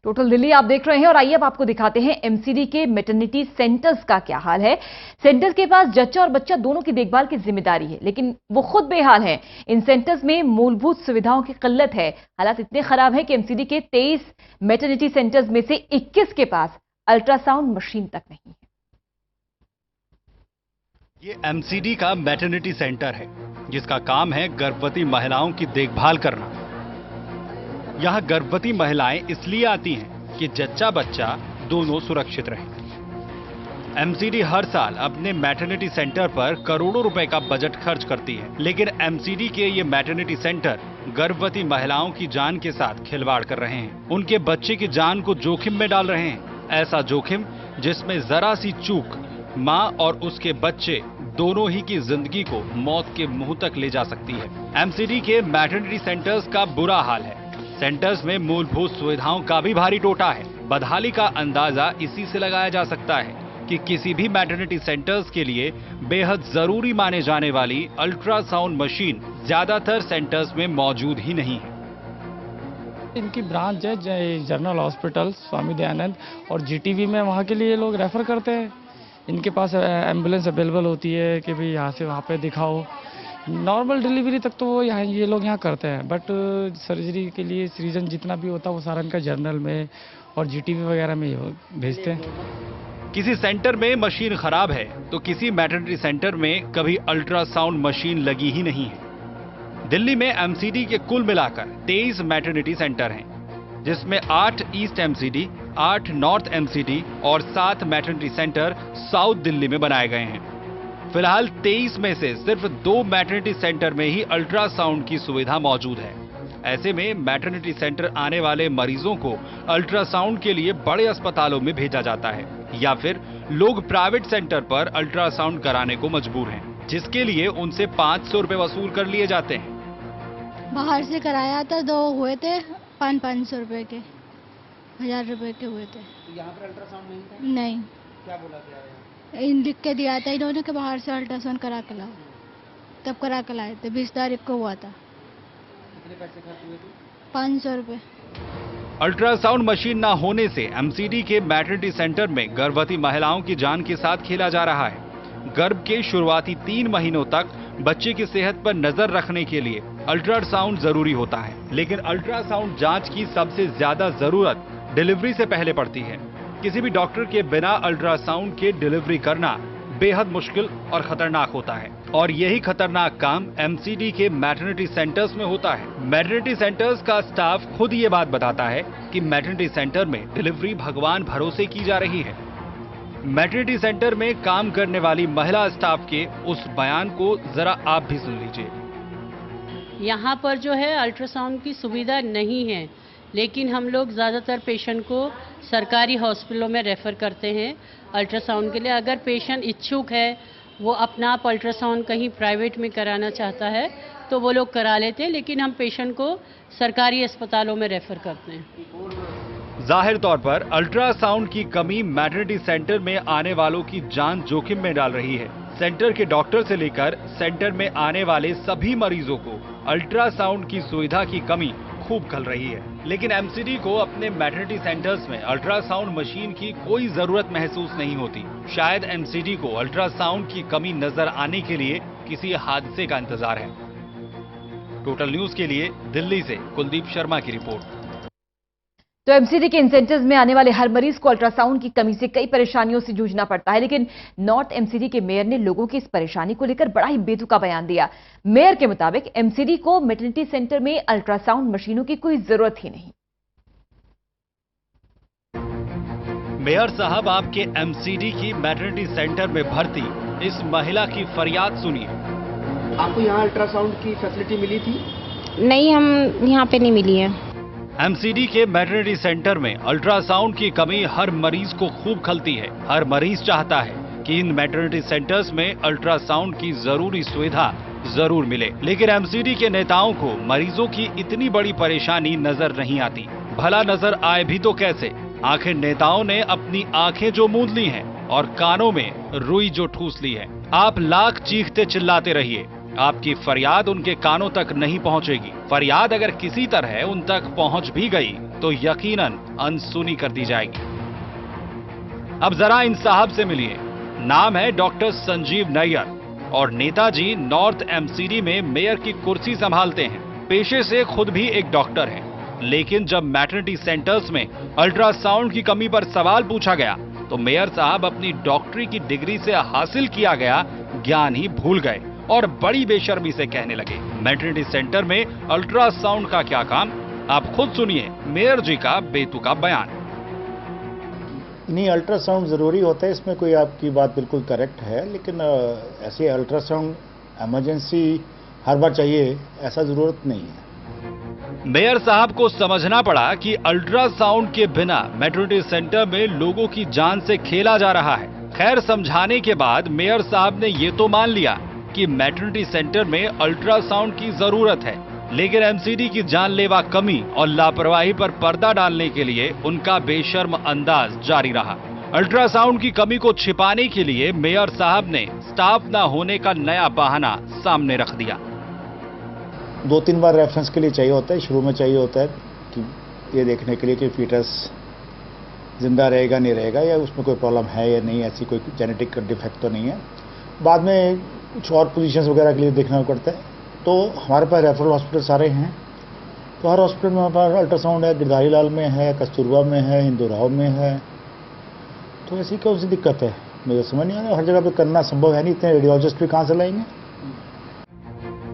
Total Delhi आप देख रहे हैं और आइए अब आपको दिखाते हैं एमसीडी के मैटरनिटी सेंटर्स का क्या हाल है। सेंटर्स के पास जच्चा और बच्चा दोनों की देखभाल की जिम्मेदारी है, लेकिन वो खुद बेहाल हैं। इन सेंटर्स में मूलभूत सुविधाओं की किल्लत है। हालात इतने खराब हैं कि एमसीडी के 23 मैटरनिटी सेंटर्स में से 21 के पास अल्ट्रासाउंड मशीन तक नहीं है। ये एमसीडी का मैटरनिटी सेंटर है, जिसका काम है गर्भवती महिलाओं की देखभाल करना। यहाँ गर्भवती महिलाएं इसलिए आती हैं कि जच्चा बच्चा दोनों सुरक्षित रहें। एमसीडी हर साल अपने मैटरनिटी सेंटर पर करोड़ों रुपए का बजट खर्च करती है, लेकिन एमसीडी के ये मैटरनिटी सेंटर गर्भवती महिलाओं की जान के साथ खिलवाड़ कर रहे हैं। उनके बच्चे की जान को जोखिम में डाल रहे हैं। ऐसा जोखिम जिसमें जरा सी चूक माँ और उसके बच्चे दोनों ही की जिंदगी को मौत के मुंह तक ले जा सकती है। एमसीडी के मैटरनिटी सेंटर्स का बुरा हाल है। सेंटर्स में मूलभूत सुविधाओं का भी भारी टोटा है। बदहाली का अंदाजा इसी से लगाया जा सकता है कि किसी भी मैटरनिटी सेंटर्स के लिए बेहद जरूरी माने जाने वाली अल्ट्रासाउंड मशीन ज्यादातर सेंटर्स में मौजूद ही नहीं है। इनकी ब्रांच है जनरल हॉस्पिटल स्वामी दयानंद और जीटीवी में, वहाँ के लिए लोग रेफर करते हैं। इनके पास एम्बुलेंस अवेलेबल होती है कि भाई यहाँ से वहाँ पे दिखाओ। नॉर्मल डिलीवरी तक तो वो ये लोग यहाँ करते हैं, बट सर्जरी के लिए सीजन जितना भी होता है वो सारा इनका जर्नल में और जीटीवी वगैरह में भेजते हैं। किसी सेंटर में मशीन खराब है तो किसी मैटरनिटी सेंटर में कभी अल्ट्रासाउंड मशीन लगी ही नहीं है। दिल्ली में एमसीडी के कुल मिलाकर 23 मैटरनिटी सेंटर हैं, जिसमें 8 ईस्ट एमसीडी, 8 नॉर्थ एमसीडी और 7 मैटरनिटी सेंटर साउथ दिल्ली में बनाए गए हैं। फिलहाल 23 में से सिर्फ 2 मैटरनिटी सेंटर में ही अल्ट्रासाउंड की सुविधा मौजूद है। ऐसे में मैटरनिटी सेंटर आने वाले मरीजों को अल्ट्रासाउंड के लिए बड़े अस्पतालों में भेजा जाता है, या फिर लोग प्राइवेट सेंटर पर अल्ट्रासाउंड कराने को मजबूर हैं, जिसके लिए उनसे 500 रुपए वसूल कर लिए जाते हैं। बाहर से कराया था, 2 हुए थे 500 रुपए के, 1000 रुपए के हुए थे। यहाँ पर अल्ट्रासाउंड नहीं था? नहीं। क्या बोला गया है? लिख के दिया था इन्होंने कि बाहर से अल्ट्रासाउंड करा के लाओ, तब करा के लाए थे। 20 तारीख को हुआ था। कितने पैसे खर्च हुए थे? 500 रुपए। अल्ट्रासाउंड मशीन न होने से एमसीडी के मैटरनिटी सेंटर में गर्भवती महिलाओं की जान के साथ खेला जा रहा है। गर्भ के शुरुआती 3 महीनों तक बच्चे की सेहत पर नजर रखने के लिए अल्ट्रासाउंड जरूरी होता है, लेकिन अल्ट्रासाउंड जांच की सबसे ज्यादा जरूरत डिलीवरी से पहले पड़ती है। किसी भी डॉक्टर के बिना अल्ट्रासाउंड के डिलीवरी करना बेहद मुश्किल और खतरनाक होता है, और यही खतरनाक काम एमसीडी के मैटरनिटी सेंटर्स में होता है। मैटरनिटी सेंटर्स का स्टाफ खुद ये बात बताता है कि मैटरनिटी सेंटर में डिलीवरी भगवान भरोसे की जा रही है। मैटरनिटी सेंटर में काम करने वाली महिला स्टाफ के उस बयान को जरा आप भी सुन लीजिए। यहाँ पर जो है अल्ट्रासाउंड की सुविधा नहीं है, लेकिन हम लोग ज़्यादातर पेशेंट को सरकारी हॉस्पिटलों में रेफ़र करते हैं अल्ट्रासाउंड के लिए। अगर पेशेंट इच्छुक है, वो अपना आप अल्ट्रासाउंड कहीं प्राइवेट में कराना चाहता है तो वो लोग करा लेते हैं, लेकिन हम पेशेंट को सरकारी अस्पतालों में रेफ़र करते हैं। जाहिर तौर पर अल्ट्रासाउंड की कमी मैटरनिटी सेंटर में आने वालों की जान जोखिम में डाल रही है। सेंटर के डॉक्टर से लेकर सेंटर में आने वाले सभी मरीजों को अल्ट्रासाउंड की सुविधा की कमी खूब खल रही है, लेकिन एमसीडी को अपने मैटरनिटी सेंटर्स में अल्ट्रासाउंड मशीन की कोई जरूरत महसूस नहीं होती। शायद एमसीडी को अल्ट्रासाउंड की कमी नजर आने के लिए किसी हादसे का इंतजार है। टोटल न्यूज के लिए दिल्ली से कुलदीप शर्मा की रिपोर्ट। तो एमसीडी के इंसेंटर्स में आने वाले हर मरीज को अल्ट्रासाउंड की कमी से कई परेशानियों से जूझना पड़ता है, लेकिन नॉर्थ एमसीडी के मेयर ने लोगों की इस परेशानी को लेकर बड़ा ही बेतुका बयान दिया। मेयर के मुताबिक एमसीडी को मैटरनिटी सेंटर में अल्ट्रासाउंड मशीनों की कोई जरूरत ही नहीं। मेयर साहब, आपके एमसीडी की मैटरनिटी सेंटर में भर्ती इस महिला की फरियाद सुनिए। आपको यहाँ अल्ट्रासाउंड की फैसिलिटी मिली थी? नहीं, हम यहाँ पे नहीं मिली है। एमसीडी के मैटरनिटी सेंटर में अल्ट्रासाउंड की कमी हर मरीज को खूब खलती है। हर मरीज चाहता है कि इन मैटरनिटी सेंटर्स में अल्ट्रासाउंड की जरूरी सुविधा जरूर मिले, लेकिन एमसीडी के नेताओं को मरीजों की इतनी बड़ी परेशानी नजर नहीं आती। भला नजर आए भी तो कैसे? आखिर नेताओं ने अपनी आंखें जो मूंद ली हैं और कानों में रुई जो ठूस ली है। आप लाख चीखते चिल्लाते रहिए, आपकी फरियाद उनके कानों तक नहीं पहुंचेगी। फरियाद अगर किसी तरह उन तक पहुंच भी गई तो यकीनन अनसुनी कर दी जाएगी। अब जरा इन साहब से मिलिए। नाम है डॉक्टर संजीव नैयर और नेताजी नॉर्थ एमसीडी में मेयर की कुर्सी संभालते हैं। पेशे से खुद भी एक डॉक्टर हैं, लेकिन जब मैटरनिटी सेंटर्स में अल्ट्रासाउंड की कमी पर सवाल पूछा गया तो मेयर साहब अपनी डॉक्टरी की डिग्री से हासिल किया गया ज्ञान ही भूल गए और बड़ी बेशर्मी से कहने लगे, मैटरनिटी सेंटर में अल्ट्रासाउंड का क्या काम। आप खुद सुनिए मेयर जी का बेतुका बयान। नहीं, अल्ट्रासाउंड ज़रूरी होता है, इसमें कोई आपकी बात बिल्कुल करेक्ट है, लेकिन ऐसे अल्ट्रासाउंड इमरजेंसी हर बार चाहिए ऐसा ज़रूरत नहीं है। मेयर साहब को समझना पड़ा कि अल्ट्रासाउंड के बिना मैटरनिटी सेंटर में लोगों की जान से खेला जा रहा है। खैर, समझाने के बाद मेयर साहब ने ये तो मान लिया कि मैटरनिटी सेंटर में अल्ट्रासाउंड की जरूरत है, लेकिन एमसीडी की जानलेवा कमी और लापरवाही पर पर्दा डालने के लिए उनका बेशर्म अंदाज जारी रहा। अल्ट्रासाउंड की कमी को छिपाने के लिए मेयर साहब ने स्टाफ न होने का नया बहाना सामने रख दिया। 2-3 बार रेफरेंस के लिए चाहिए होता है, शुरू में चाहिए होता है कि ये देखने के लिए कि फीटस जिंदा रहेगा नहीं रहेगा, या उसमें कोई प्रॉब्लम है या नहीं, ऐसी कोई जेनेटिक डिफेक्ट तो नहीं है। बाद में कुछ और पोजीशंस वगैरह के लिए देखना पड़ता है। तो हमारे पास रेफरल हॉस्पिटल सारे हैं, तो हर हॉस्पिटल में हमारे पास अल्ट्रासाउंड है। गिरधारी लाल में है, कस्तूरबा में है, हिंदूराव में है, तो ऐसी कौन सी दिक्कत है मुझे समझ नहीं आ रहा। हर जगह पे करना संभव है नहीं, इतने रेडियोलॉजिस्ट भी कहाँ से लाएंगे।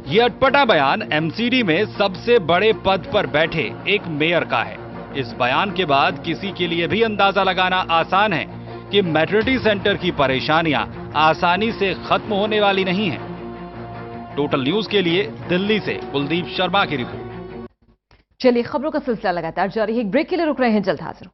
ये अटपटा बयान एमसीडी में सबसे बड़े पद पर बैठे एक मेयर का है। इस बयान के बाद किसी के लिए भी अंदाजा लगाना आसान है कि मैटरनिटी सेंटर की परेशानियां आसानी से खत्म होने वाली नहीं हैं। टोटल न्यूज के लिए दिल्ली से कुलदीप शर्मा की रिपोर्ट। चलिए, खबरों का सिलसिला लगातार जारी है। एक ब्रेक के लिए रुक रहे हैं, जल्द हाजिर।